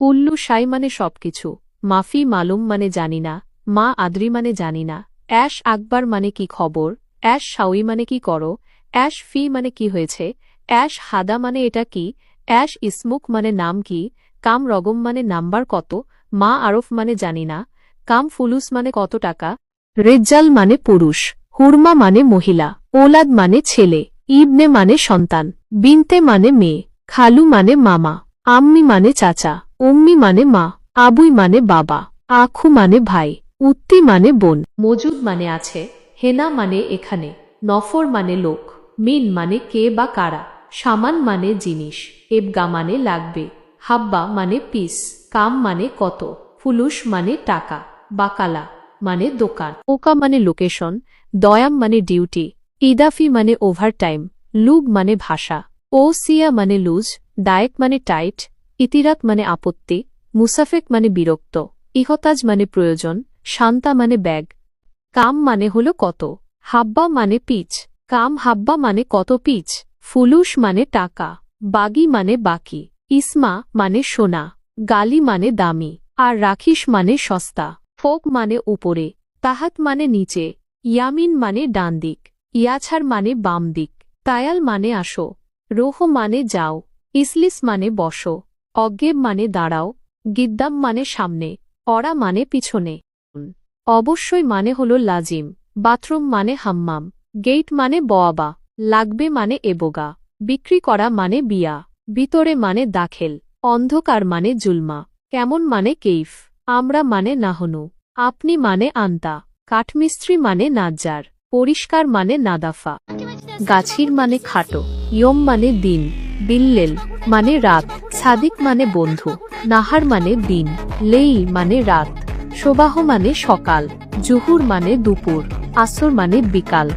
উল্লু সাই মানে সবকিছু, মাফি মালুম মানে জানি না, মা আদ্রি মানে জানি না, অ্যাশ আকবার মানে কি খবর, অ্যাশ শাউই মানে কি করো, অ্যাশ ফি মানে কি হয়েছে, অ্যাশ হাদা মানে এটা কি, অ্যাশ ইসমুক মানে নাম কি, কাম রগম মানে নাম্বার কত, মা আরফ মানে জানি না, কাম ফুলুস মানে কত টাকা, রেজ্জাল মানে পুরুষ, হুরমা মানে মহিলা, ওলাদ মানে ছেলে, ইবনে মানে সন্তান, বিনতে মানে মেয়ে, খালু মানে মামা, আম্মি মানে চাচা, উম্মি মানে মা, আবুই মানে বাবা, আখু মানে ভাই, উত্তি মানে বোন, মজুদ মানে আছে, হেনা মানে এখানে, নফর মানে লোক, মিন মানে কে বা কারা, সামান মানে জিনিস, এবগা মানে লাগবে, হাব্বা মানে পিস, কাম মানে কত, ফুলুস মানে টাকা, বাকালা মানে দোকান, ওকা মানে লোকেশন, দয়াম মানে ডিউটি, ইদাফি মানে ওভারটাইম, লুব মানে ভাষা, ও সিয়া মানে লুজ, দায়েক মানে টাইট, ইতিরাত মানে আপত্তি, মুসাফেক মানে বিরক্ত, ইহতাজ মানে প্রয়োজন, শান্তা মানে ব্যাগ, কাম মানে হল কত, হাব্বা মানে পিচ, কাম হাব্বা মানে কত পিচ, ফুলুস মানে টাকা, বাগি মানে বাকি, ইসমা মানে সোনা, গালি মানে দামি, আর রাখিস মানে সস্তা, ফোক মানে উপরে, তাহাত মানে নিচে, ইয়ামিন মানে ডান দিক, ইয়াছার মানে বাম দিক, তায়াল মানে আসো, রোহ মানে যাও, ইসলিস মানে বসো, অজ্ঞেব মানে দাঁড়াও, গিদ্দাম মানে সামনে, অরা মানে পিছনে, অবশ্যই মানে হল লাজিম, বাথরুম মানে হাম্মাম, গেইট মানে বওয়াবা, লাগবে মানে এবগা, বিক্রি করা মানে বিয়া, ভিতরে মানে দাখেল, অন্ধকার মানে জুলমা, কেমন মানে কেইফ, আমরা মানে নাহনু, আপনি মানে আন্তা, কাঠমিস্ত্রি মানে নাজ্জার, পরিষ্কার মানে নাদাফা, গাছির মানে খাটো, ইয়ম মানে দিন, বিল্লেল মানে রাত, সাদিক মানে বন্ধু, নাহার মানে দিন, লেই মানে রাত, সোবাহ মানে সকাল, জুহুর মানে দুপুর, আসর মানে বিকাল।